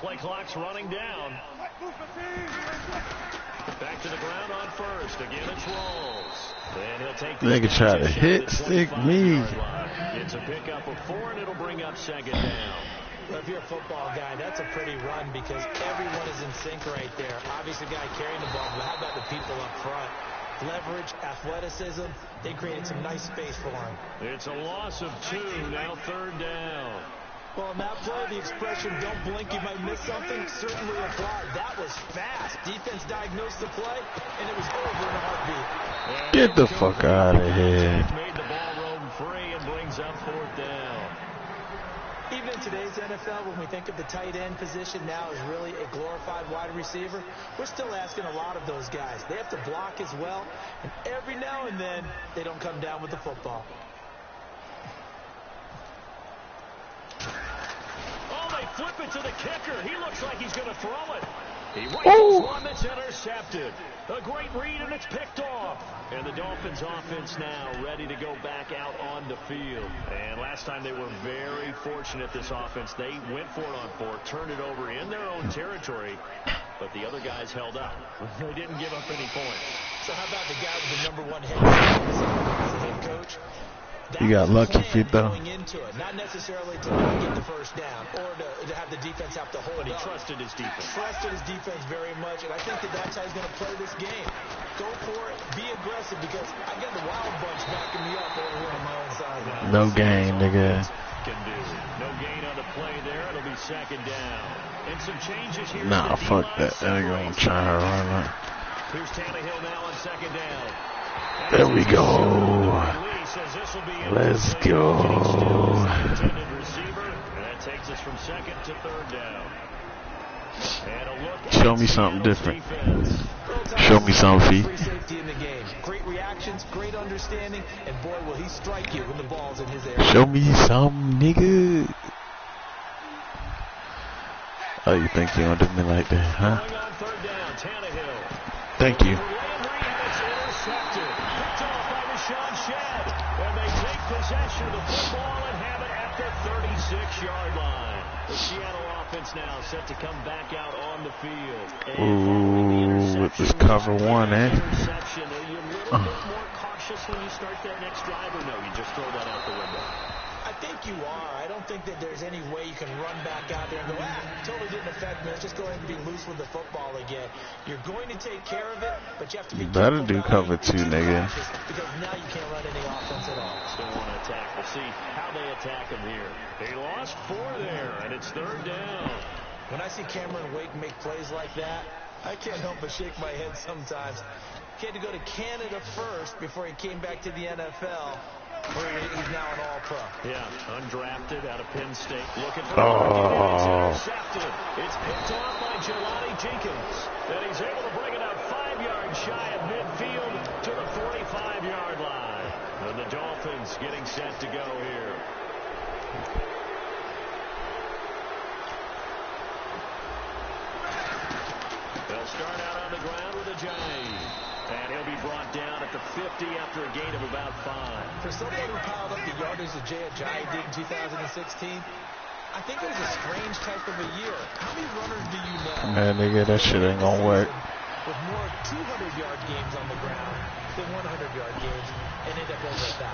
play clock's running down. Back to the ground on first. Again, it's Rolls. And he'll take the nigga try to hit stick me. It's a pickup of 4, and it'll bring up second down. Well, if you're a football guy, that's a pretty run because everyone is in sync right there. Obviously, the guy carrying the ball, but how about the people up front? Leverage, athleticism, they created some nice space for him. It's a loss of 2, now third down. Well, in that play, the expression, don't blink, you might miss something, certainly applied. That was fast. Defense diagnosed the play, and it was over in a heartbeat. Get the fuck out of here. Made the ball roam free and brings up fourth down. Even in today's NFL, when we think of the tight end position now as really a glorified wide receiver, we're still asking a lot of those guys. They have to block as well, and every now and then, they don't come down with the football. Oh, they flip it to the kicker. He looks like he's going to throw it. He rifles one that's intercepted. A great read, and it's picked off. And the Dolphins offense now ready to go back out on the field. And last time they were very fortunate, this offense. They went for it on 4, turned it over in their own territory, but the other guys held up. They didn't give up any points. So how about the guy with the #1 head as a head coach? You got lucky feet though. Going into it, not necessarily to not get the first down or to have the defense have to hold But he up. trusted his defense. Trusted his defense very much, and I think that's how he's going to play this game. Go for it, be aggressive, because I got the wild bunch backing me up over here on my own side. No gain, nigga. Can do. No gain on the play there. It'll be second down. And some changes here. Nah, fuck that. That nigga gonna try to run. Here's Tannehill now on second down. There we go. Let's go. That takes us from second to third down. Show me something different. Show me something. Free safety in the game. Great reactions, great understanding, and boy, will he strike you when the ball's in his area. Show me some, nigga. Oh, you think you gonna do me like that, huh? Thank you. Possession of the football and have it at the 36-yard line. The Seattle offense now set to come back out on the field. Ooh, with this cover 1, eh? Are you a little bit more cautious when you start that next drive, or no, you just throw that out the window? I think you are. I don't think that there's any way you can run back out there and go, totally didn't affect me. Let's just go ahead and be loose with the football again. You're going to take care of it, but you have to be better do cover 2, nigga. Because now you can't run any offense at all. Still want to attack. We'll see how they attack him here. They lost 4 there, and it's third down. When I see Cameron Wake make plays like that, I can't help but shake my head sometimes. He had to go to Canada first before he came back to the NFL. He's now an all-pro. Yeah, undrafted out of Penn State. Looking for it's intercepted. It's picked off by Jelani Jenkins. And he's able to bring it out 5 yards shy of midfield to the 45-yard line. And the Dolphins getting set to go here. They'll start out on the ground with a J. And he'll be brought down at the 50 after a gain of about 5. For someone who piled up the yardage that Jay Ajayi did in 2016, I think it was a strange type of a year. How many runners do you know? Man, nigga, that shit ain't gonna work. With more 200-yard games on the ground than 100-yard games and end up over 1,000.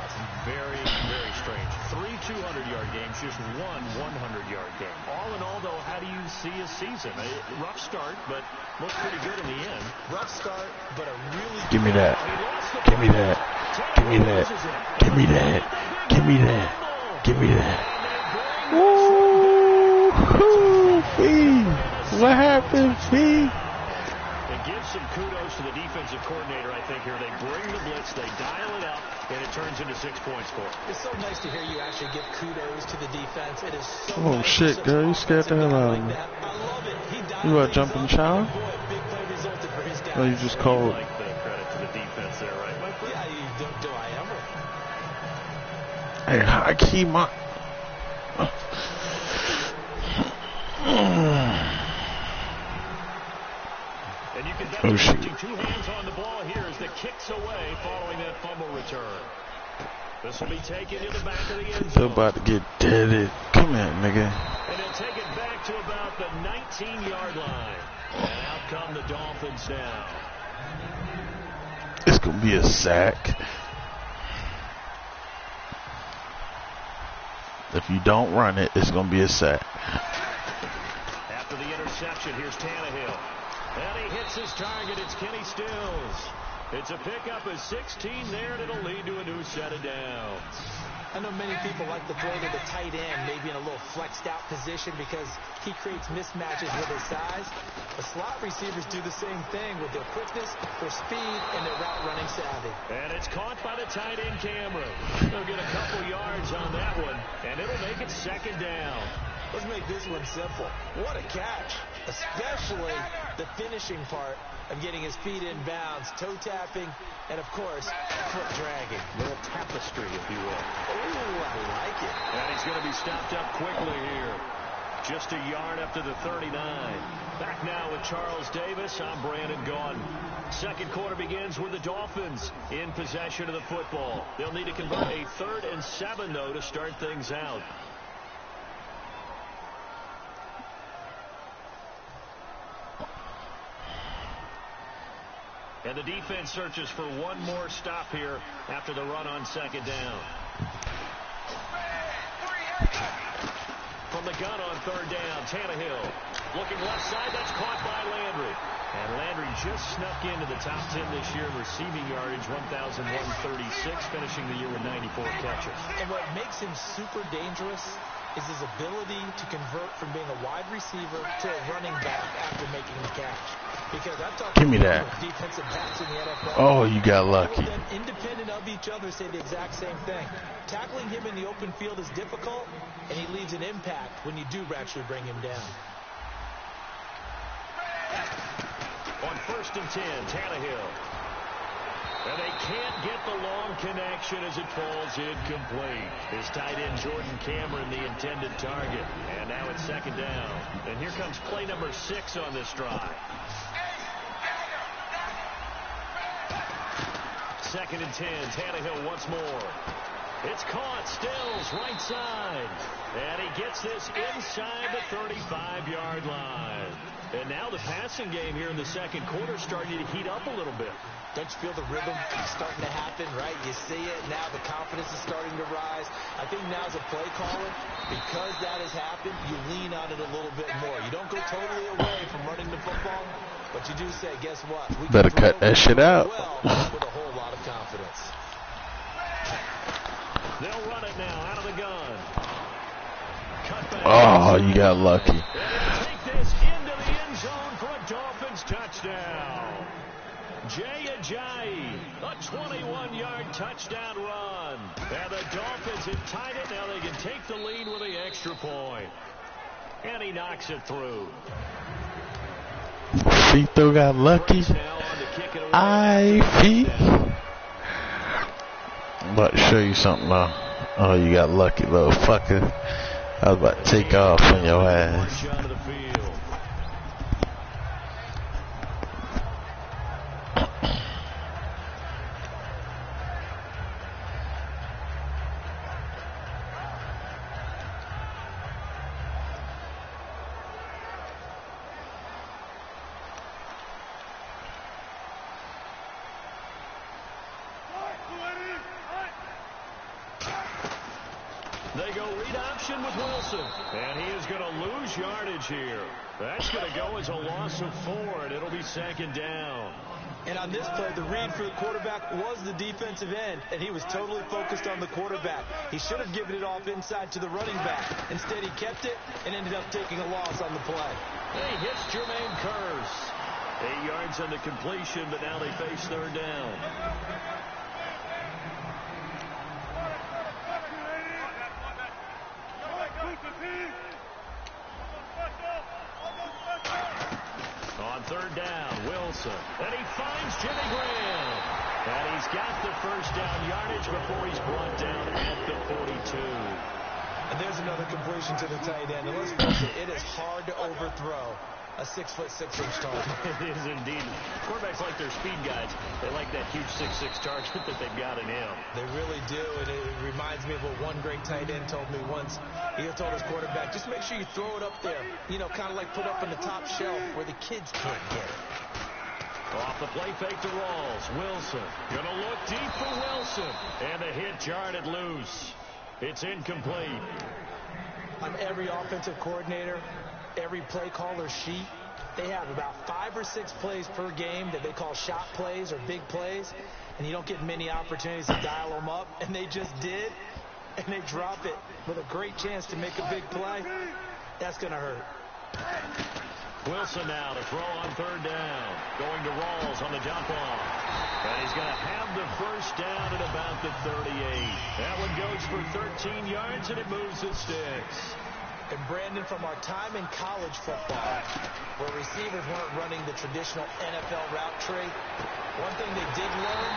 Very, very strange. 3 200-yard games, just 1 100-yard game. All in all, though, how do you see a season? A rough start, but looked pretty good in the end. Rough start, but a really Give me that. Give me that. Give me that. Give me that. Give me that. Give me that. Woo! Fee. What happened, Fee? Give some kudos to the defensive coordinator, I think, here. They bring the blitz, they dial it up, and it turns into 6 points for them. It's so nice to hear you actually give kudos to the defense. It is so Oh, nice shit, girl. You scared the hell out of me. I love it. You want to jump in the shower? Big play resulted for his guys. Or you just cold? Like the credit to the defense there, right, Mike? Yeah, do I ever? Hey, I keep my... And you can Oh, shit. 2 hands on the ball here as the kicks away following that fumble return. This will be taken to the back of the end zone. Still about to get deaded. Come here, nigga. And he'll take it back to about the 19-yard line. And out come the Dolphins now. It's going to be a sack. If you don't run it, it's going to be a sack. After the interception, here's Tannehill. And he hits his target. It's Kenny Stills. It's a pickup of 16 there, and it'll lead to a new set of downs. I know many people like to throw to the tight end, maybe in a little flexed out position because he creates mismatches with his size. The slot receivers do the same thing with their quickness, their speed, and their route running savvy. And it's caught by the tight end Cameron. They'll get a couple yards on that one, and it'll make it second down. Let's make this one simple. What a catch, especially the finishing part of getting his feet in bounds, toe tapping, and of course, foot dragging. A little tapestry, if you will. Ooh, I like it. And he's going to be stopped up quickly here. Just a yard after the 39. Back now with Charles Davis. I'm Brandon Gaudin. Second quarter begins with the Dolphins in possession of the football. They'll need to convert a 3rd and 7, though, to start things out. And the defense searches for one more stop here after the run on second down. From the gun on 3rd down, Tannehill looking left side. That's caught by Landry. And Landry just snuck into the top 10 this year in receiving yardage, 1,136, finishing the year with 94 catches. And what makes him super dangerous is his ability to convert from being a wide receiver to a running back after making the catch. Because I've talked Give me that. defensive backs in the NFL. Oh, you got lucky. All of them, independent of each other, say the exact same thing. Tackling him in the open field is difficult, and he leaves an impact when you do actually bring him down. On 1st and 10, Tannehill. And they can't get the long connection as it falls incomplete. His tight end, Jordan Cameron, the intended target. And now it's second down. And here comes play number 6 on this drive. 2nd and 10, Tannehill once more. It's caught, Stills, right side. And he gets this inside the 35-yard line. And now the passing game here in the second quarter starting to heat up a little bit. Don't you feel the rhythm starting to happen, right? You see it, now the confidence is starting to rise. I think now as a play caller, because that has happened, you lean on it a little bit more. You don't go totally away from running the football, but you do say, guess what? We better cut that shit out. Well, with a whole lot of confidence. They'll run it now out of the gun. Cut back. Oh, you got lucky. Take this into the end zone for a Dolphins touchdown. Jay Ajayi, a 21-yard touchdown run. And the Dolphins have tied it. Now they can take the lead with the extra point. And he knocks it through. Fito got lucky. Feet. I'm about to show you something now. Oh, you got lucky, little fucker. I was about to take off on your ass. They go read option with Wilson. And he is going to lose yardage here. That's going to go as a loss of 4, and it'll be second down. And on this play, the read for the quarterback was the defensive end, and he was totally focused on the quarterback. He should have given it off inside to the running back. Instead, he kept it and ended up taking a loss on the play. He hits Jermaine Kearse. 8 yards on the completion, but now they face 3rd down. On 3rd down, Wilson. And he finds Jimmy Graham. And he's got the first down yardage before he's brought down at the 42. And there's another completion to the tight end. And let's face it, it is hard to overthrow a 6'6" target. It is indeed. Quarterbacks like their speed guys. They like that huge 6'6" target that they've got in him. They really do, and it reminds me of what one great tight end told me once. He told his quarterback, just make sure you throw it up there, you know, kind of like put up on the top shelf where the kids can't get it. Off the play fake to Rawls. Wilson gonna look deep for Wilson, and the hit jarred it loose. It's incomplete. On every offensive coordinator, every play caller sheet, they have about 5 or 6 plays per game that they call shot plays or big plays, and you don't get many opportunities to dial them up, and they just did, and they drop it with a great chance to make a big play. That's going to hurt. Wilson now to throw on 3rd down. Going to Rawls on the jump off. And he's going to have the first down at about the 38. That one goes for 13 yards, and it moves the sticks. And Brandon, from our time in college football, where receivers weren't running the traditional NFL route tree, one thing they did learn,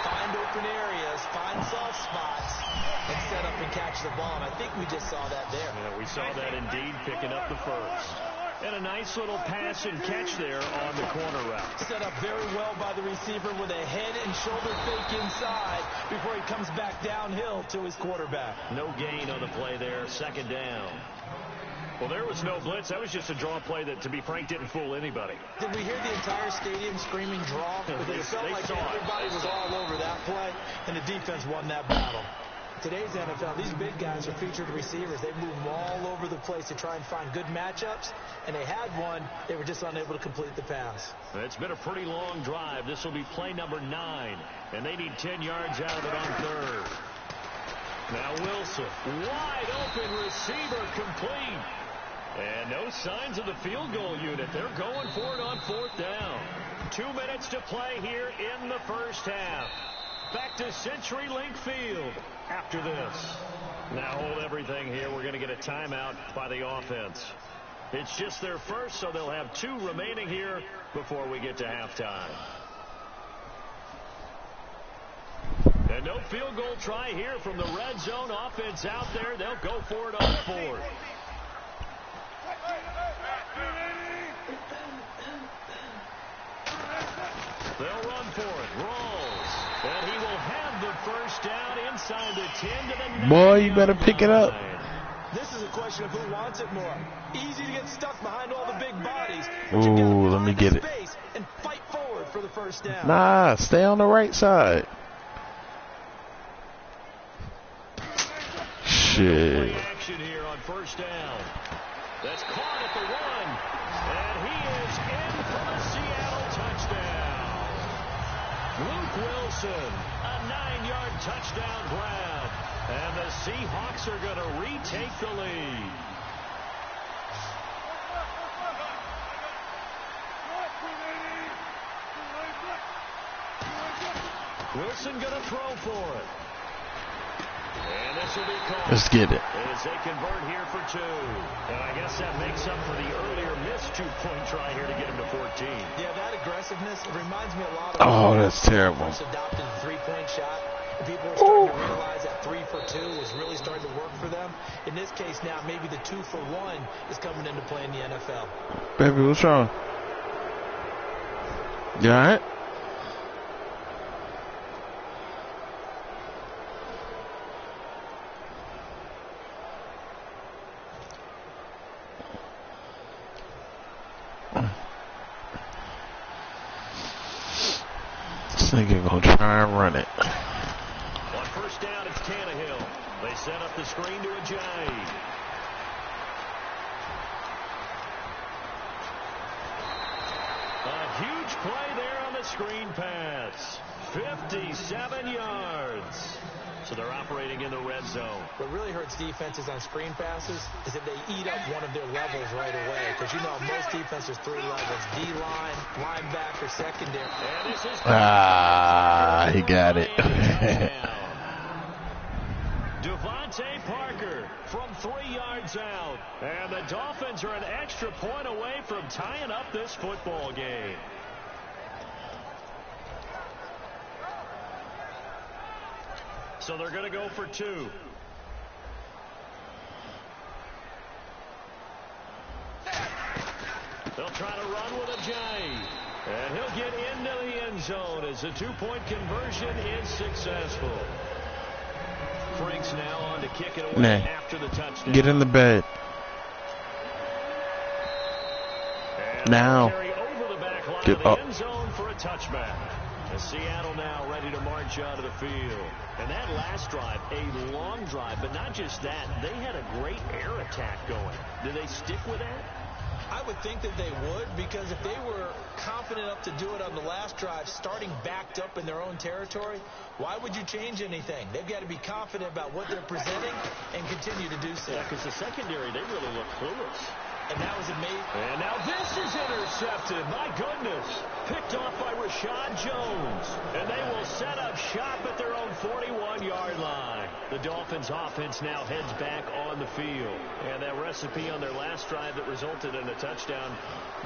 find open areas, find soft spots, and set up and catch the ball. And I think we just saw that there. Yeah, we saw that indeed, picking up the first. And a nice little pass and catch there on the corner route. Set up very well by the receiver with a head and shoulder fake inside before he comes back downhill to his quarterback. No gain on the play there, 2nd down. Well, there was no blitz. That was just a draw play that, to be frank, didn't fool anybody. Did we hear the entire stadium screaming draw? It felt like everybody was all over that play, and the defense won that battle. Today's NFL, these big guys are featured receivers. They move them all over the place to try and find good matchups, and they had one. They were just unable to complete the pass. It's been a pretty long drive. This will be play number 9, and they need 10 yards out of it on 3rd. Now Wilson, wide open receiver, complete. And no signs of the field goal unit. They're going for it on 4th down. 2 minutes to play here in the first half. Back to CenturyLink Field after this. Now hold everything here. We're going to get a timeout by the offense. It's just their first, so they'll have 2 remaining here before we get to halftime. And no field goal try here from the red zone offense out there. They'll go for it on 4th. They'll run for it. Rawls. And he will have the first down inside the 10 to the 9. Boy, you better pick it up. This is a question of who wants it more. Easy to get stuck behind all the big bodies. Ooh, let me get it. And fight forward for the first down. Nah, stay on the right side. Shit. Action here on 1st down. That's caught at the 1. And he is in for the Seattle touchdown. Luke Wilson, a 9-yard touchdown grab. And the Seahawks are going to retake the lead. Wilson going to throw for it. And this will be called. Let's get it. As they convert here for 2. And I guess that makes up for the earlier missed 2-point try here to get him to 14. Yeah, that aggressiveness, it reminds me a lot of... Oh, that's terrible. ...adopted the 3-point shot. People are starting to realize that 3 for 2 is really starting to work for them. In this case now, maybe the 2 for 1 is coming into play in the NFL. Baby, what's wrong? You all right? This nigga gonna try and run it. On 1st down, it's Tannehill. They set up the screen to Ajayi. A huge play there on the screen pass. 57 yards. So they're operating in the red zone. What really hurts defenses on screen passes is that they eat up one of their levels right away. Because you know most defenses 3 levels. D-line, linebacker, secondary. And this is he got it. Devontae Parker from 3 yards out. And the Dolphins are an extra point away from tying up this football game. So they're going to go for 2. They'll try try to run with a J. And he'll get into the end zone as the two-point conversion is successful. Franks now on to kick it away after the touchdown. Get in the bed. And now. Over the back line Get of the up. end zone for a touchback. And Seattle now ready to march out of the field. And that last drive, a long drive, but not just that. They had a great air attack going. Do they stick with that? I would think that they would, because if they were confident enough to do it on the last drive, starting backed up in their own territory, why would you change anything? They've got to be confident about what they're presenting and continue to do so. Yeah, because the secondary, they really look clueless. And that was amazing. And now this is intercepted. My goodness. Picked off by Rashad Jones. And they will set up shop at their own 41-yard line. The Dolphins offense now heads back on the field. And that recipe on their last drive that resulted in a touchdown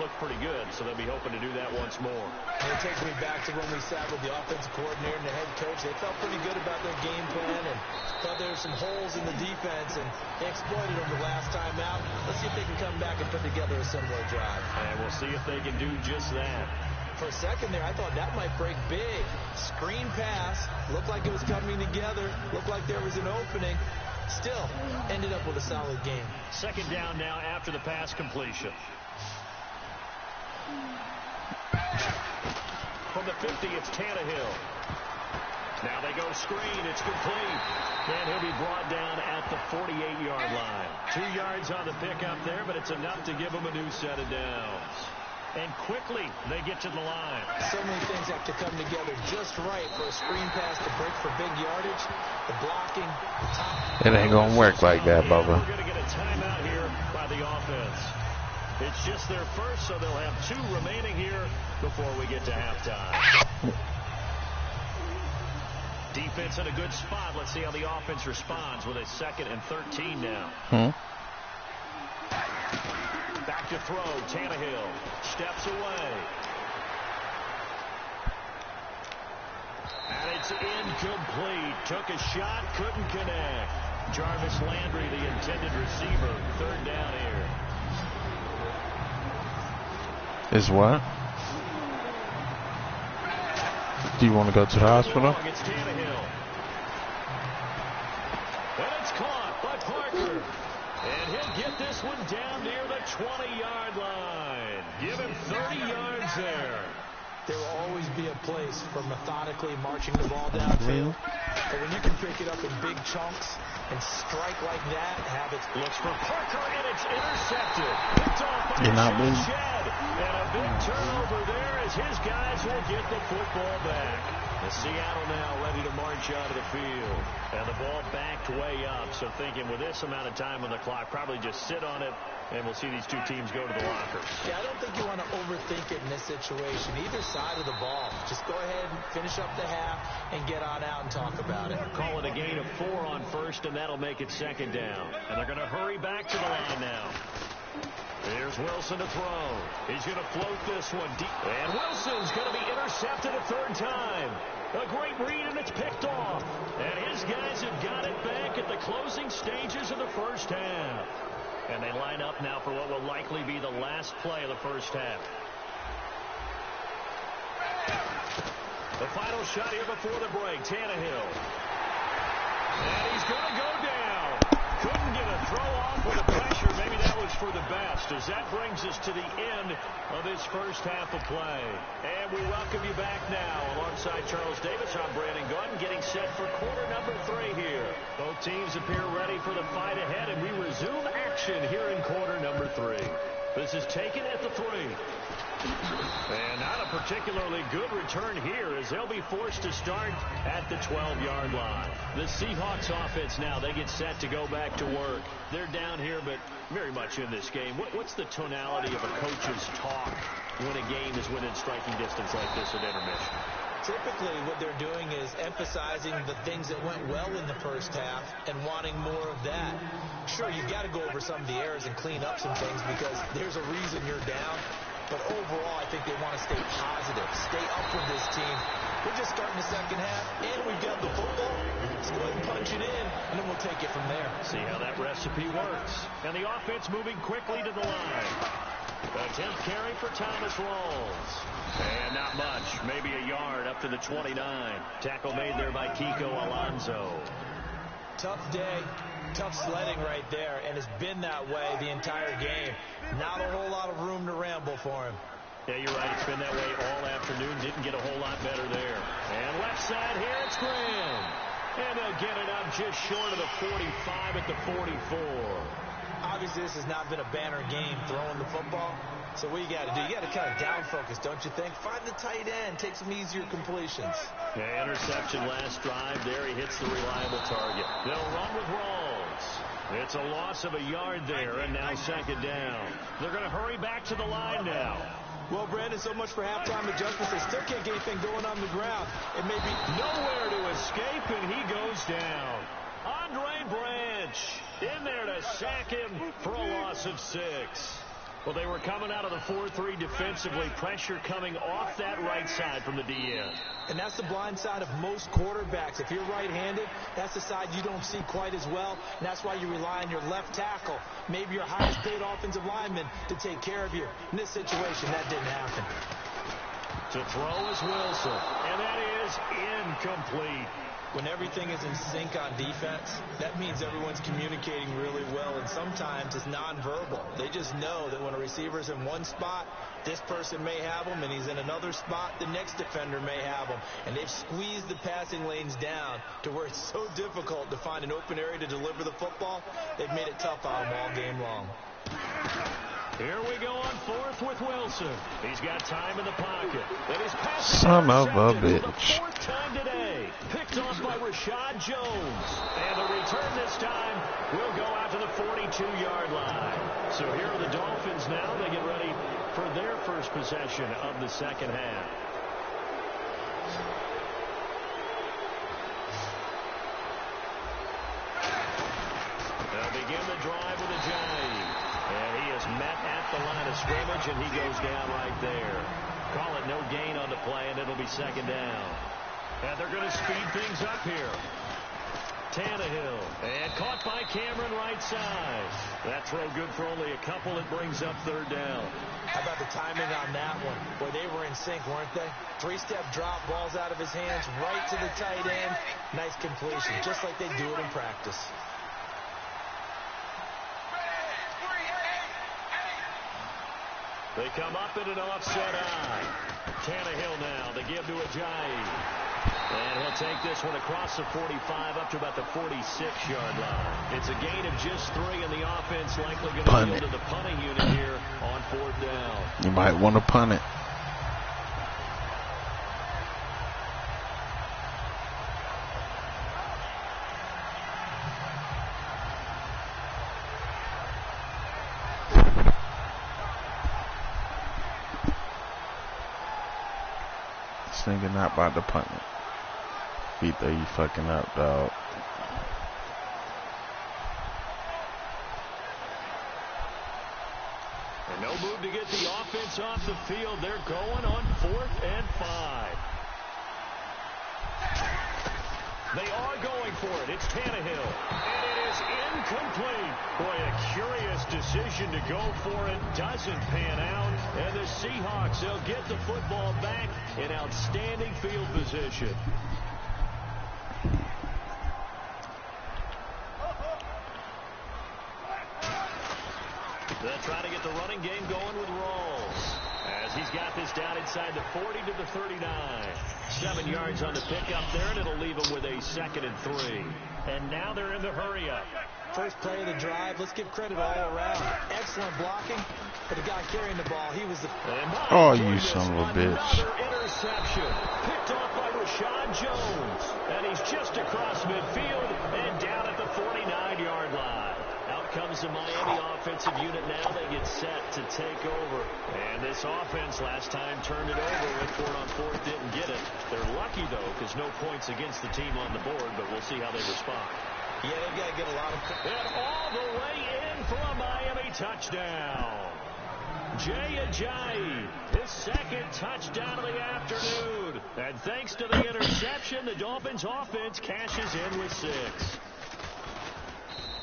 looked pretty good. So they'll be hoping to do that once more. And it takes me back to when we sat with the offensive coordinator and the head coach. They felt pretty good about their game plan and thought there were some holes in the defense, and they exploited them the last time out. Let's see if they can come back and put together a similar drive. And we'll see if they can do just that. For a second there, I thought that might break big. Screen pass. Looked like it was coming together. Looked like there was an opening. Still, ended up with a solid game. Second down now after the pass completion. From the 50, it's Tannehill. Now they go screen. It's complete. And he'll be brought down at the 48-yard line. 2 yards on the pickup there, but it's enough to give him a new set of downs. And quickly, they get to the line. So many things have to come together just right for a screen pass to break for big yardage. The blocking, the top. It ain't going to work like that, Bubba. We're going to get a timeout here by the offense. It's just their first, so they'll have 2 remaining here before we get to halftime. Defense in a good spot. Let's see how the offense responds with a 2nd and 13 now. Back to throw. Tannehill steps away. And it's incomplete. Took a shot, couldn't connect. Jarvis Landry, the intended receiver. 3rd down here. Is what? Do you want to go to the hospital? It's Tannehill. And it's caught by Parker. And he'll get this one down near the 20-yard line. Give him 30 yards there. There will always be a place for methodically marching the ball downfield. But when you can pick it up in big chunks and strike like that, have it. Looks for Parker, and it's intercepted. Picked off by Shed. And a big turnover there as his guys will get the football back. The Seattle now ready to march out of the field. And the ball backed way up. So thinking with this amount of time on the clock, probably just sit on it, and we'll see these 2 teams go to the lockers. Yeah, I don't think you want to overthink it in this situation. Either side of the ball. Just go ahead and finish up the half and get on out and talk about it. Call it a gain of 4 on first, and that'll make it 2nd down. And they're going to hurry back to the line now. Here's Wilson to throw. He's going to float this one deep. And Wilson's going to be intercepted a 3rd time. A great read, and it's picked off. And his guys have got it back at the closing stages of the first half. And they line up now for what will likely be the last play of the first half. The final shot here before the break. Tannehill. And he's going to go down. Couldn't get a throw off with the pressure. Maybe that was for the best, as that brings us to the end of this first half of play. And we welcome you back now. Alongside Charles Davis, I'm Brandon Gordon, getting set for quarter number 3 here. Both teams appear ready for the fight ahead, and we resume action here in quarter number 3. This is taken at the 3. And not a particularly good return here, as they'll be forced to start at the 12-yard line. The Seahawks offense now, they get set to go back to work. They're down here, but very much in this game. What's the tonality of a coach's talk when a game is within striking distance like this at intermission? Typically, what they're doing is emphasizing the things that went well in the first half and wanting more of that. Sure, you've got to go over some of the errors and clean up some things because there's a reason you're down. But overall, I think they want to stay positive, stay up with this team. We're just starting the second half, and we've got the football. Let's go ahead and punch it in, and then we'll take it from there. See how that recipe works. And the offense moving quickly to the line. A 10th carry for Thomas Rawls. And not much. Maybe a yard up to the 29. Tackle made there by Kiko Alonso. Tough day. Tough sledding right there, and it's been that way the entire game. Not a whole lot of room to ramble for him. Yeah, you're right. It's been that way all afternoon. Didn't get a whole lot better there. And left side here, it's Graham. And they'll get it up just short of the 45 at the 44. Obviously, this has not been a banner game throwing the football. So what you got to do, you got to kind of down focus, don't you think? Find the tight end, take some easier completions. Yeah, interception last drive. There he hits the reliable target. They'll run with Rawls. It's a loss of a yard there, and now second down. They're going to hurry back to the line now. Well, Brandon, so much for halftime adjustments. They still can't get anything going on the ground. It may be nowhere to escape, and he goes down. Andre Branch in there to sack him for a loss of 6. Well, they were coming out of the 4-3 defensively. Pressure coming off that right side from the DN. And that's the blind side of most quarterbacks. If you're right-handed, that's the side you don't see quite as well. And that's why you rely on your left tackle, maybe your highest-paid offensive lineman, to take care of you. In this situation, that didn't happen. To throw is Wilson, and that is incomplete. When everything is in sync on defense, that means everyone's communicating really well, and sometimes it's nonverbal. They just know that when a receiver's in one spot, this person may have him, and he's in another spot, the next defender may have him. And they've squeezed the passing lanes down to where it's so difficult to find an open area to deliver the football. They've made it tough on them all game long. Here we go on 4th with Wilson. He's got time in the pocket. And his pass son of a bitch. For the 4th time today. Picked off by Rashad Jones. And the return this time will go out to the 42-yard line. So here are the Dolphins now. They get ready for their first possession of the second half. They'll begin the drive with a jive. And he is met at the line of scrimmage, and he goes down right there. Call it no gain on the play, and it'll be second down. And they're going to speed things up here. Tannehill, and caught by Cameron right side. That throw good for only a couple. It brings up third down. How about the timing on that one? Boy, they were in sync, weren't they? 3-step drop, balls out of his hands, right to the tight end. Nice completion, just like they do it in practice. They come up in an offset eye. Tannehill now. They give to Ajayi. And he'll take this one across the 45 up to about the 46-yard line. It's a gain of just 3, and the offense likely going to yield to the punting unit here on 4th down. You might want to punt it. Nigga not about to punt it. Vito, you fucking up, dog. And no move to get the offense off the field. They're going on 4th and 5. They are going for it. It's Tannehill. And it is incomplete. Boy, a curious decision to go for it. Doesn't pan out. And the Seahawks, they'll get the football back in outstanding field position. They'll try to get the running game going with Rawls. As he's got this down inside the 40 to the 39. 7 yards on the pickup there, and it'll leave him with a 2nd and 3. And now they're in the hurry-up. First play of the drive. Let's give credit all around. Excellent blocking. But the guy carrying the ball, he was the... Oh, you son of a bitch. Another interception. Picked off by Rashad Jones. And he's just across midfield and down at the 49-yard line. Out comes the Miami offensive unit now. They get set to take over. And this offense last time turned it over. Went for it on 4th, didn't get it. They're lucky, though, because no points against the team on the board, but we'll see how they respond. Yeah, they've got to get a lot of... And all the way in for a Miami touchdown. Jay Ajayi, his 2nd touchdown of the afternoon. And thanks to the interception, the Dolphins offense cashes in with 6.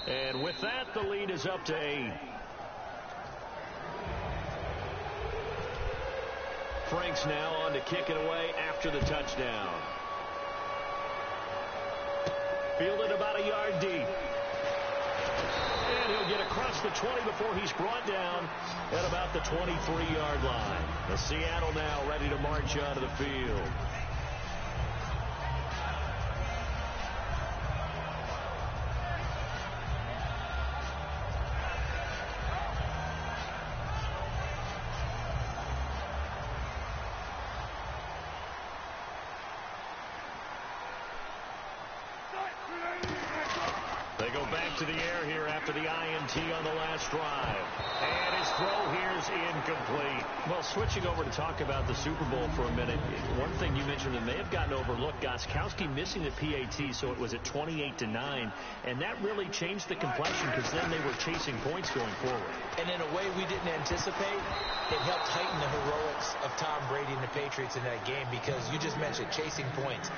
And with that, the lead is up to 8. Franks now on to kick it away after the touchdown. Fielded about a yard deep. And he'll get across the 20 before he's brought down at about the 23-yard line. The Seattle now ready to march onto the field. They go back to the air here after the INT on the last drive. And his throw here is incomplete. Well, switching over to talk about the Super Bowl for a minute, one thing you mentioned that may have gotten overlooked, Gostkowski missing the PAT, so it was at 28-9. And that really changed the complexion because then they were chasing points going forward. And in a way we didn't anticipate, it helped heighten the heroics of Tom Brady and the Patriots in that game because you just mentioned chasing points.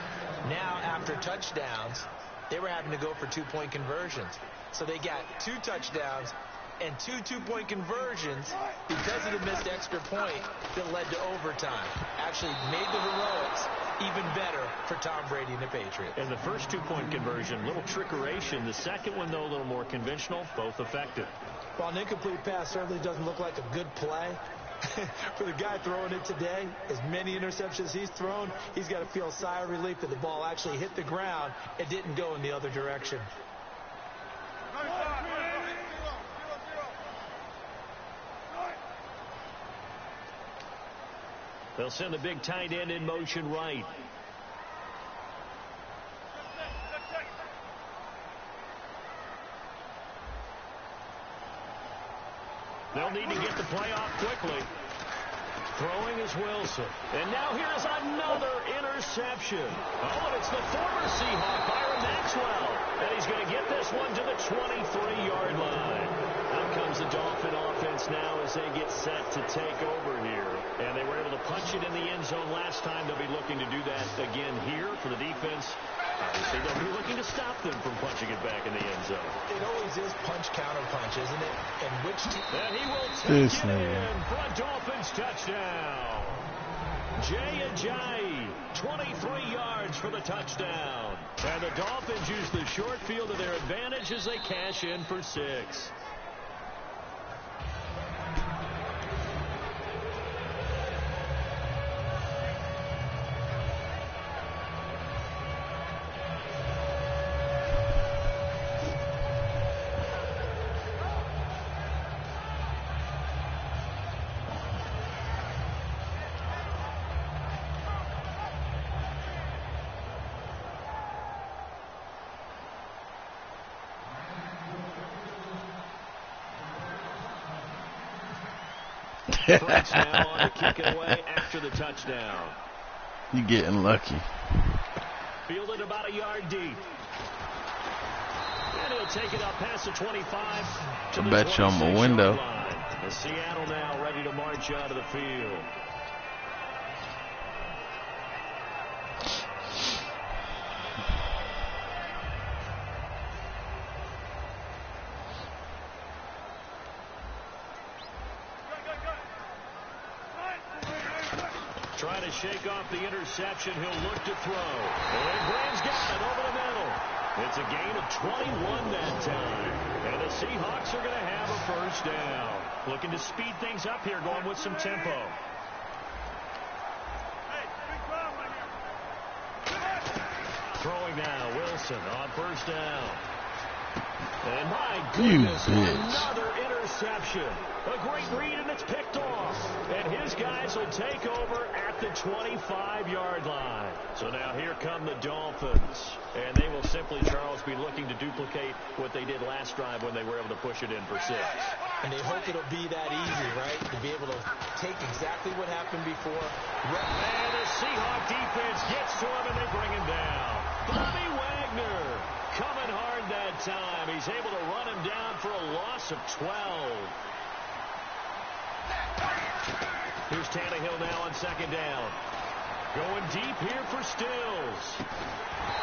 Now, after touchdowns, they were having to go for two-point conversions. So they got 2 touchdowns and 2 two-point conversions because of the missed extra point that led to overtime. Actually made the heroics even better for Tom Brady and the Patriots. And the first 2-point conversion, little trickeration. The second one, though, a little more conventional, both effective. Well, an incomplete pass certainly doesn't look like a good play. For the guy throwing it today, as many interceptions he's thrown, he's got to feel a sigh of relief that the ball actually hit the ground and didn't go in the other direction. They'll send the big tight end in motion right. They'll need to get the play off quickly. Throwing is Wilson. And now here's another interception. Oh, and it's the former Seahawk, Byron Maxwell. And he's going to get this one to the 23-yard line. Out comes the Dolphin offense now as they get set to take over here. And they were able to punch it in the end zone last time. They'll be looking to do that again here for the defense. Obviously, they'll be looking to stop them from punching it back in the end zone. It always is punch-counter-punch, isn't it? And which team? And he will take it in for a Dolphins touchdown. Jay Ajayi, 23 yards for the touchdown. And the Dolphins use the short field to their advantage as they cash in for 6. Franks now on to kick it away after the touchdown. You getting lucky. Fielded about a yard deep. And he'll take it up past the 25 to I bet you I'm a window. Line. The Seattle now ready to march out of the field. Trying to shake off the interception. He'll look to throw. And Graham's got it over the middle. It's a gain of 21 that time. And the Seahawks are going to have a first down. Looking to speed things up here, going with some tempo. Throwing now, Wilson on first down. And my goodness, another interception. A great read, and it's picked off. And his guys will take over at the 25-yard line. So now here come the Dolphins. And they will simply, Charles, be looking to duplicate what they did last drive when they were able to push it in for 6. And they hope it'll be that easy, right? To be able to take exactly what happened before. And the Seahawk defense gets to him, and they bring him down. Bobby Wagner coming hard that time. He's able to run him down for a loss of 12. Here's Tannehill now on second down. Going deep here for Stills.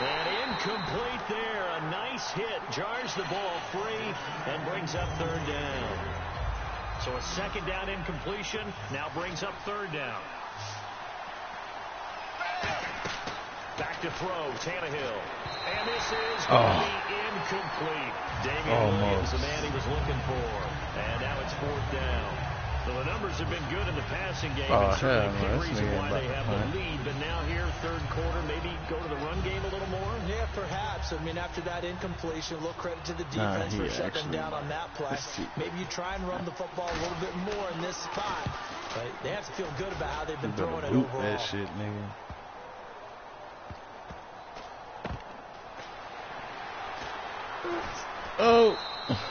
And incomplete there. A nice hit. Jars the ball free and brings up third down. So a second down incompletion now brings up third down. Back to throw, Tannehill. And this is going to be incomplete. Damian Williams, the man he was looking for. And now it's 4th down. So the numbers have been good in the passing game. And certainly a big reason why they have the lead. But now here, 3rd quarter, maybe go to the run game a little more? Yeah, perhaps. I mean, after that incompletion, a little credit to the defense for shutting down on that play. Maybe you try and run the football a little bit more in this spot. But they have to feel good about how they've been throwing it overall. That shit, nigga. Oh.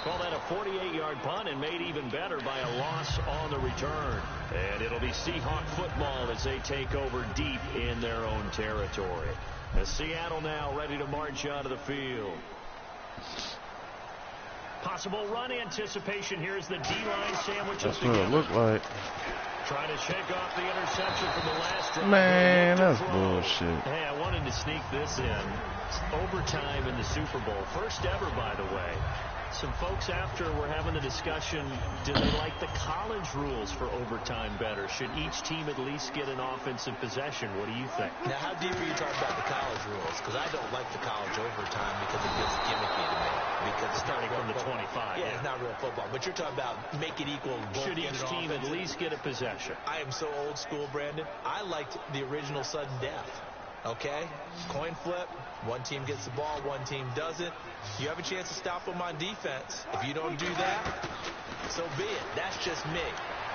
Call that a 48-yard punt and made even better by a loss on the return. And it'll be Seahawk football as they take over deep in their own territory. As Seattle now ready to march onto the field. Possible run anticipation. Here's the D-line sandwich. That's what it looked like. Trying to shake off the interception from the last drive. Man, that's bullshit. Hey, I wanted to sneak this in. Overtime in the Super Bowl. First ever, by the way. Some folks after were having the discussion, do they like the college rules for overtime better? Should each team at least get an offensive possession? What do you think? Now, how deep are you talking about the college rules? Because I don't like the college overtime because it feels gimmicky to me. Because it's starting from the 25. Yeah, it's not real football. But you're talking about make it equal. Should each team at least get a possession? I am so old school, Brandon. I liked the original sudden death. Okay? Coin flip. One team gets the ball, one team doesn't. You have a chance to stop them on defense. If you don't do that, so be it. That's just me.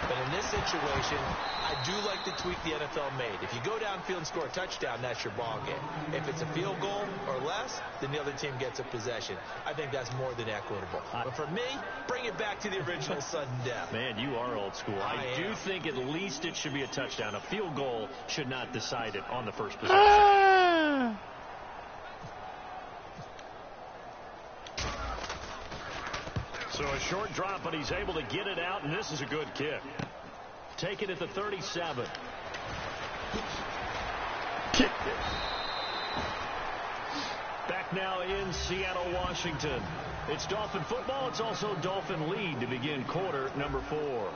But in this situation, I do like the tweak the NFL made. If you go downfield and score a touchdown, that's your ball game. If it's a field goal or less, then the other team gets a possession. I think that's more than equitable. But for me, bring it back to the original sudden death. Man, you are old school. I do think at least it should be a touchdown. A field goal should not decide it on the first possession. So a short drop, but he's able to get it out, and this is a good kick. Take it at the 37. Kicked it. Back now in Seattle, Washington. It's Dolphin football. It's also Dolphin lead to begin quarter number 4.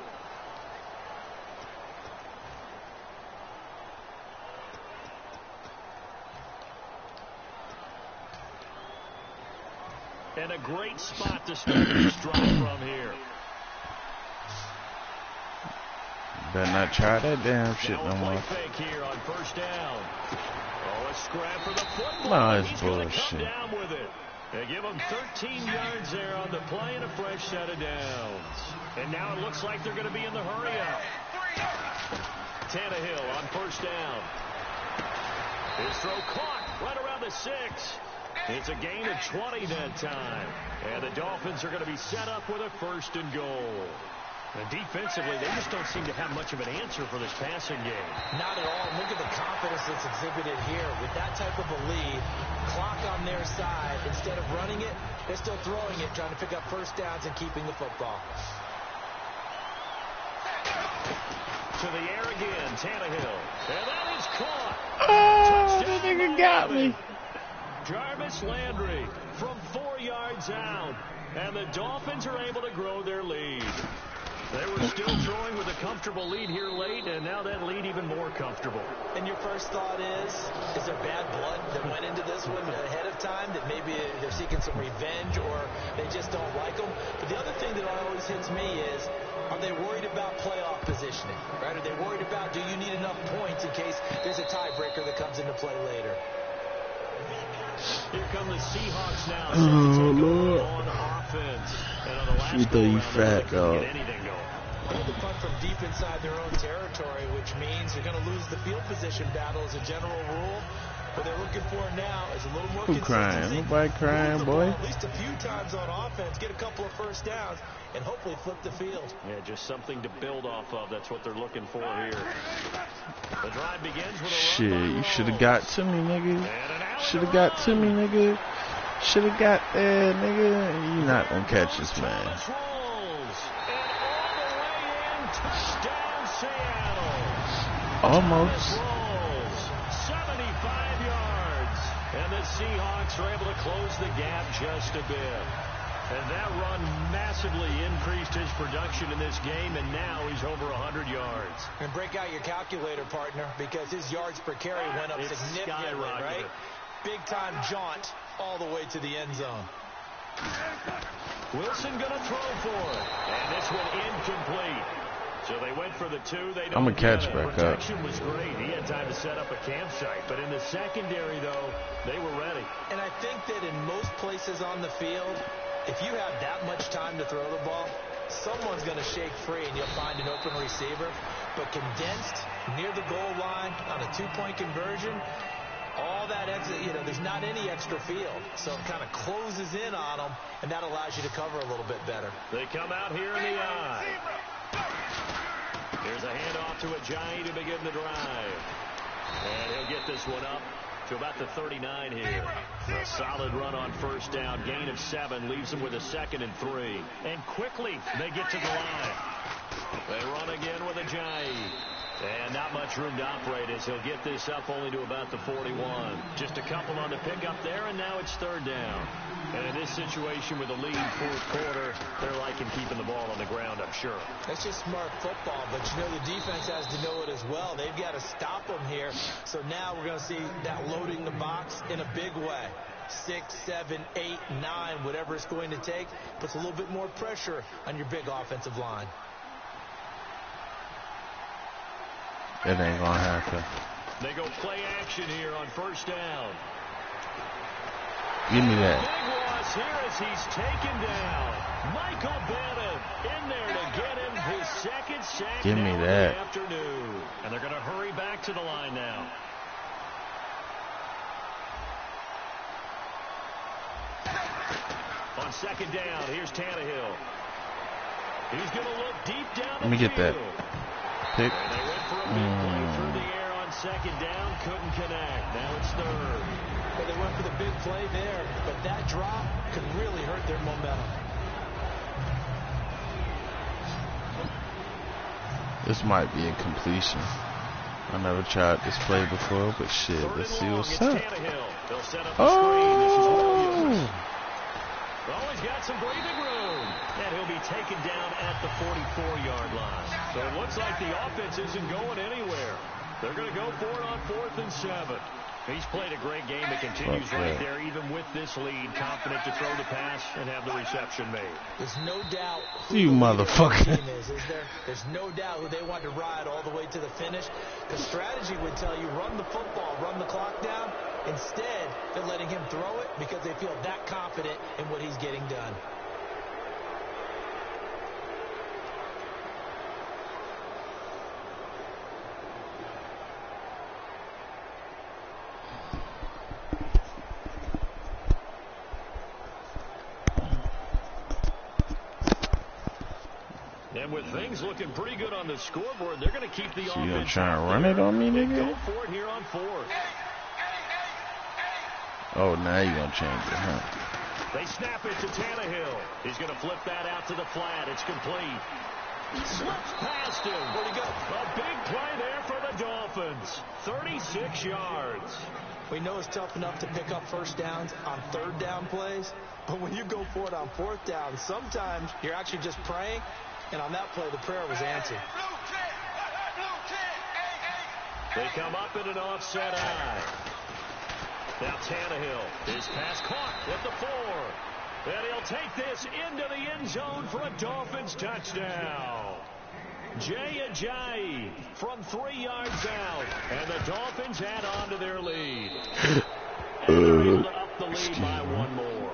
And a great spot to start this drive from here. Better not try that damn shit no more. Fake here on first down. Oh, a scrap for the football. No, it's He's bullshit. come down with it. They give him 13 yards there on the play and a fresh set of downs. And now it looks like they're going to be in the hurry-up. Tannehill on first down. His throw caught right around the 6. It's a gain of 20 that time. And the Dolphins are going to be set up with a 1st and goal. And defensively, they just don't seem to have much of an answer for this passing game. Not at all. Look at the confidence that's exhibited here. With that type of a lead, clock on their side, instead of running it, they're still throwing it, trying to pick up first downs and keeping the football. To the air again, Tannehill. And that is caught. Oh, that nigga got me. Jarvis Landry from 4 yards out. And the Dolphins are able to grow their lead. They were still throwing with a comfortable lead here late, and now that lead even more comfortable. And your first thought is there bad blood that went into this one ahead of time, that maybe they're seeking some revenge or they just don't like them? But the other thing that always hits me is, are they worried about playoff positioning? Right? Are they worried about, do you need enough points in case there's a tiebreaker that comes into play later? Here come the Seahawks now. Oh, Lord. On offense. And on the last You thought you fat, dog. The punt from deep inside their own territory, which means you're going to lose the field position battle as a general rule. What they're looking for now is a little more Who crying? Nobody crying, boy. At least a few times on offense, get a couple of first downs, and hopefully flip the field. Yeah, just something to build off of. That's what they're looking for here. The drive begins with a Shit, run by you should have Rose. got to me, nigga. And an alley Should have got to me, nigga. Should have got there, nigga. You not gonna catch this, man. Thomas rolls. And all the way in, touchdown Seattle. Almost. Thomas rolls 75 yards. And the Seahawks are able to close the gap just a bit. And that run massively increased his production in this game, and now he's over 100 yards. And break out your calculator, partner, because his yards per carry went up significantly, right? Big-time jaunt all the way to the end zone. Wilson going to throw for it. And this one incomplete. So they went for the two. I'm going to catch back up. Protection was great. He had time to set up a campsite. But in the secondary, though, they were ready. And I think that in most places on the field, if you have that much time to throw the ball, someone's going to shake free and you'll find an open receiver. But condensed near the goal line on a two-point conversion, all that exit, there's not any extra field. So it kind of closes in on them, and that allows you to cover a little bit better. They come out here in the eye. Here's a handoff to Ajayi to begin the drive. And he'll get this one up to about the 39 here. A solid run on first down. Gain of 7 leaves them with a 2nd and 3. And quickly they get to the line. They run again with Ajayi. And not much room to operate as he'll get this up only to about the 41. Just a couple on the pickup there, and now it's 3rd down. And in this situation with a lead 4th quarter, they're liking keeping the ball on the ground, I'm sure. That's just smart football, but the defense has to know it as well. They've got to stop them here. So now we're going to see that loading the box in a big way. 6, 7, 8, 9, whatever it's going to take, puts a little bit more pressure on your big offensive line. It ain't gonna happen. They go play action here on first down. Give me that. Big loss here as he's taken down. Michael Bannon in there to get him his 2nd sack. Give me that. Afternoon. And they're going to hurry back to the line now. On 2nd down, here's Tannehill. He's going to look deep down the field. Let me get that. Pick. And they went for a big play through the air on 2nd down. Couldn't connect. Now it's 3rd. Well, they went for the big play there, but that drop could really hurt their momentum. This might be a completion. I never tried this play before, but shit, let's see what's up. Oh! Well, he's got some breathing room. And he'll be taken down at the 44-yard line. So it looks like the offense isn't going anywhere. They're going to go for it on 4th and 7. He's played a great game. It continues right there, even with this lead. Confident to throw the pass and have the reception made. There's no doubt who you the motherfucker team is there? There's no doubt who they want to ride all the way to the finish. The strategy would tell you run the football, run the clock down. Instead, they're letting him throw it because they feel that confident in what he's getting done. And with things looking pretty good on the scoreboard, they're going to keep the offense. You gonna try and run it on me, nigga? Go for it here on 4th. Oh, now you gonna change it, huh? They snap it to Tannehill. He's going to flip that out to the flat. It's complete. Slips past him. Where'd he go? A big play there for the Dolphins. 36 yards. We know it's tough enough to pick up first downs on 3rd down plays, but when you go for it on 4th down, sometimes you're actually just praying, and on that play, the prayer was answered. They come up in an offset eye. Now Tannehill, his pass caught at the 4. And he'll take this into the end zone for a Dolphins touchdown. Jay Ajayi from 3 yards out. And the Dolphins add on to their lead. And they're able to up the lead by 1 more.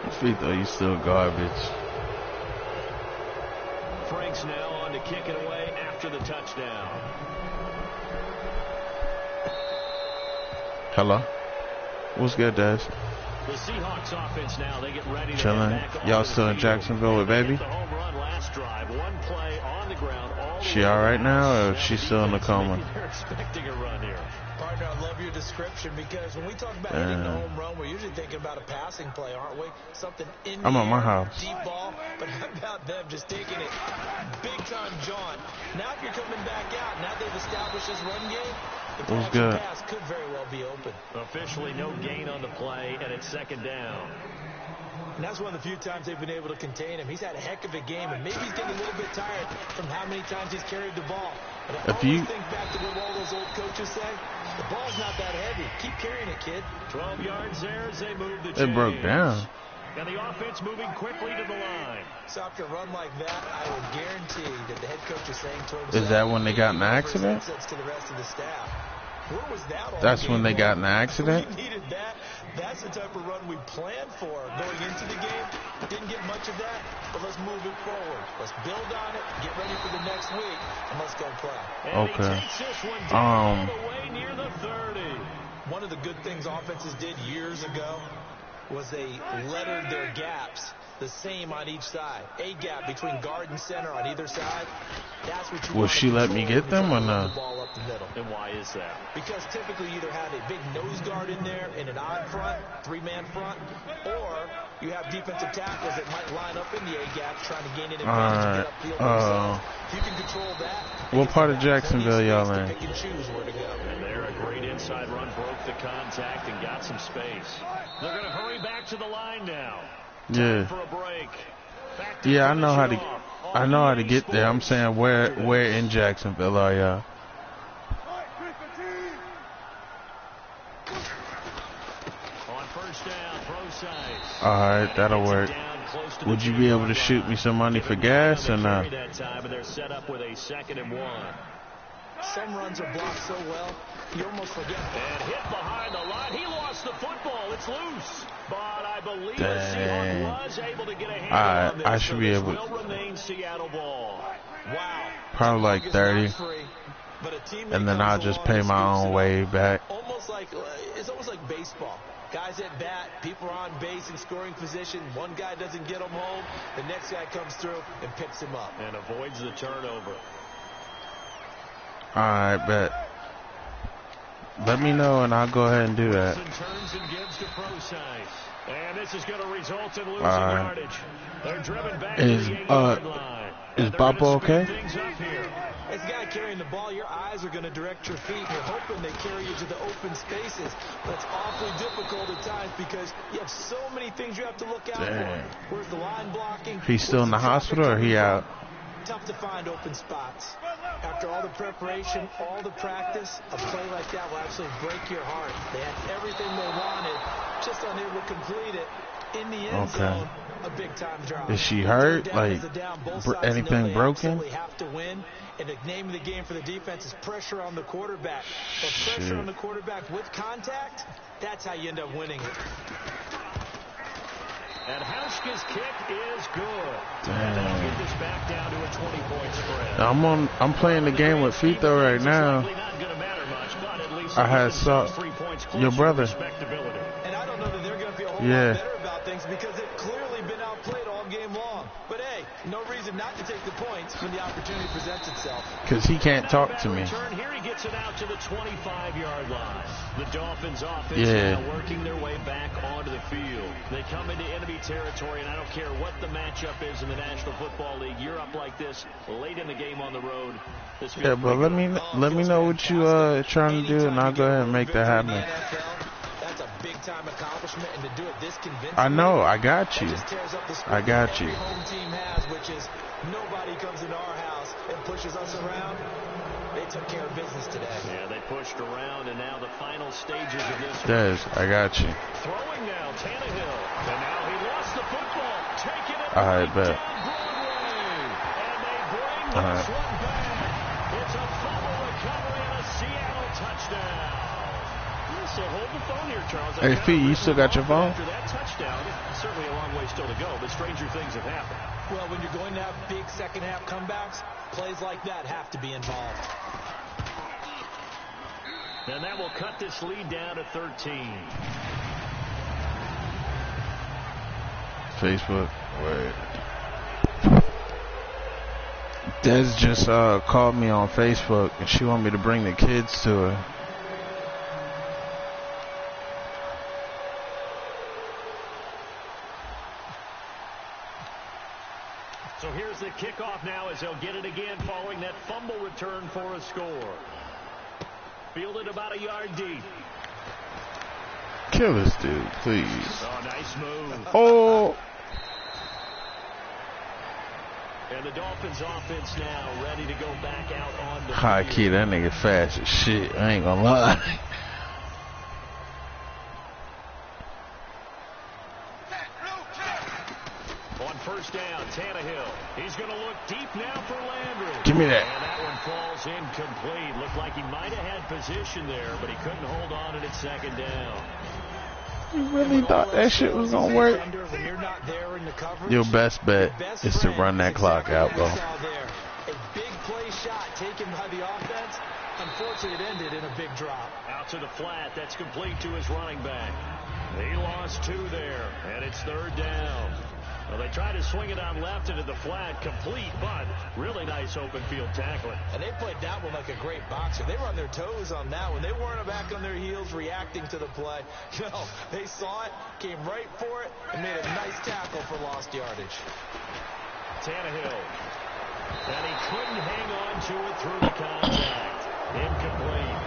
I think though, you still garbage. Frank's now on to kick it away after the touchdown. Hello. What's good, Dad? The Seahawks offense now, they get ready to chilling. Y'all still in Jacksonville with baby? She alright now, or she still in the coma? They're expecting a run here. Partner, I love your description because when we talk about hitting the home run, we're usually thinking about a passing play, aren't we? Something in the I'm at my air, house. deep ball, but how about them just taking it big time jaunt? Now if you're coming back out, now they've established this run game, What's good? Pass could very well be open. Officially no gain on the play, and it's second down. And that's one of the few times they've been able to contain him. He's had a heck of a game, and maybe he's getting a little bit tired from how many times he's carried the ball. But I always think back to what all those old coaches say. The ball's not that heavy. Keep carrying it, kid. 12 yards there as they move the chains. It broke down. And the offense moving quickly to the line. So after a run like that, I would guarantee that the head coach is saying to himself, is that when they got in the accident? To the rest of the staff. Where was that all That's when they got in the accident? We needed that. That's the type of run we planned for going into the game. Didn't get much of that, but let's move it forward. Let's build on it, get ready for the next week, and let's go play. And he takes this one down all the way near the 30. One of the good things offenses did years ago was they lettered their gaps the same on each side. A gap between guard and center on either side. That's what you Will she let me get them or not? The ball up the middle. And why is that? Because typically you either have a big nose guard in there in an odd front, three-man front, or you have defensive tackles that might line up in the A gap trying to gain an advantage to get upfield themselves. If you can control that. What part of Jacksonville y'all in? Pick and choose where to go. And there a great inside run, broke the contact and got some space. They're going to hurry back to the line now. Yeah. For a break. Yeah, I know how to get there. I'm saying where in Jacksonville are y'all? On first down, pro side. All right, that'll work. Would you be able to shoot me some money for gas or not? That time, and they're set up with a 2nd and 1. Some runs are blocked so well, you almost forget. And hit behind the line. He lost the football. It's loose. But I believe the Seahawks was able to get a hand on this. I should be able to. Will remain Seattle ball. Wow. Probably like 30. And then I'll just pay my own way back. It's almost like baseball. Guys at bat, people are on base in scoring position. One guy doesn't get him home. The next guy comes through and picks him up. And avoids the turnover. All right, bet. Let me know, and I'll go ahead and do that. Turns and gives to Procise. And this is going to result in losing yardage. They're driven back to the 8-yard line. Is Boppo okay? As a guy carrying the ball, your eyes are going to direct your feet. You're hoping they carry you to the open spaces. But it's awfully difficult at times because you have so many things you have to look out for. Where's the line blocking? He's still in the hospital or he out? Tough to find open spots. After all the preparation, all the practice, a play like that will actually break your heart. They had everything they wanted, just unable to complete it. In the end zone, a big-time drop. Is she hurt? Like, anything broken? Have to win, and the name of the game for the defense is pressure on the quarterback. But pressure on the quarterback with contact, that's how you end up winning it. And Hauschka's kick is good. And they'll get this back down to a 20-point spread. I'm playing the game with Fito right now. I had saw your brother. And I don't know that they're going to feel a whole lot better about things because they've clearly been outplayed all game long. But hey, no reason not to take the points when the opportunity presents itself. Because he can't talk to me. Here he gets it out to the 25-yard line. The Dolphins offense now working their way back onto the field. They come into enemy territory, and I don't care what the matchup is in the National Football League. You're up like this late in the game on the road. Yeah, but let me know what you trying to do, and I'll go ahead and make that happen. That's a big-time accomplishment, and to do it this convincingly. I know, I got you. I got you. Home team has, which is nobody comes into our house and pushes us around. They took care of business today. Yeah, they pushed around, and now the final stages of this. Des, I got you. Throwing now, Tannehill. And now he lost the football. Taking it right, bet. down Broadway. And they bring this one back. It's a fumble recovery and a Seattle touchdown. So hold the phone here, Charles. Hey, Fee, you still got your phone? After that touchdown, certainly a long way still to go, but stranger things have happened. Well, when you're going to have big second-half comebacks, plays like that have to be involved. And that will cut this lead down to 13. Facebook. Wait. Des just called me on Facebook, and she want me to bring the kids to her. So here's the kickoff now as they'll get it again following that fumble return for a score. Fielded about a yard deep. Kill this dude, please. Oh, nice move. Oh. And the Dolphins offense now ready to go back out on the High key, that nigga fast as shit. I ain't gonna lie. On first down, Tannehill. He's going to look deep now for Landry. Give me that. And that one falls incomplete. Looked like he might have had position there, but he couldn't hold on to it second down. You really thought that shit was gonna work? Your best bet is to run that clock out, bro. A big play shot taken by the offense. Unfortunately, it ended in a big drop. Out to the flat. That's complete to his running back. He lost 2 there, and it's third down. Well, they tried to swing it on left into the flat, complete, but really nice open field tackling. And they played that one like a great boxer. They were on their toes on that one. They weren't back on their heels reacting to the play. No, they saw it, came right for it, and made a nice tackle for lost yardage. Tannehill. And he couldn't hang on to it through the contact. Incomplete.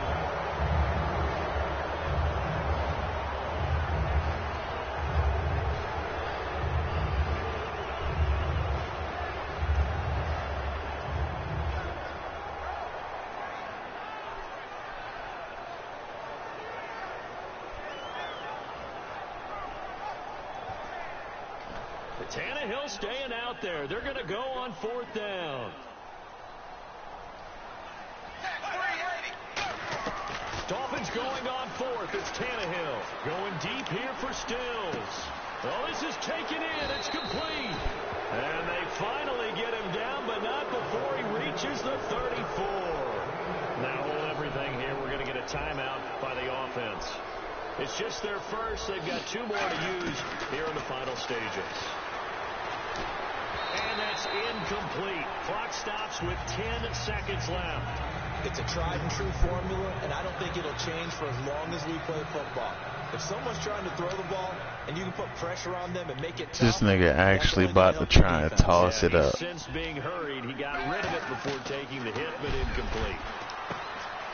Tannehill staying out there. They're going to go on fourth down. Dolphins going on fourth. It's Tannehill going deep here for Stills. Oh, this is taken in. It's complete. And they finally get him down, but not before he reaches the 34. Now hold everything here. We're going to get a timeout by the offense. It's just their first. They've got 2 more to use here in the final stages. And that's incomplete. Clock stops with 10 seconds left. It's a tried and true formula, and I don't think it'll change for as long as we play football. If someone's trying to throw the ball and you can put pressure on them and make it tough, This nigga actually about to try and toss it up. Since being hurried, he got rid of it before taking the hit, but incomplete.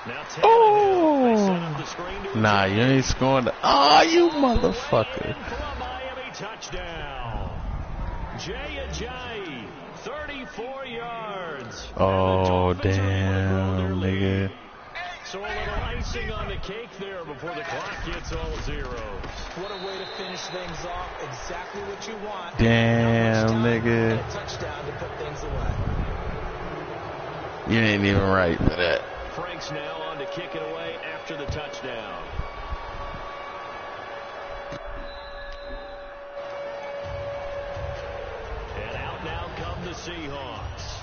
Now Tannehill, they set up the screen to Nah, you ain't scoring. Oh, you motherfucker. for a Miami touchdown. Jay Ajayi, 34 yards. Oh, damn, nigga. So a little icing on the cake there before the clock gets all zeros. What a way to finish things off. Exactly what you want. Damn, nigga. And a touchdown to put things away. You ain't even right for that. Frank's now on to kick it away after the touchdown. And out now come the Seahawks.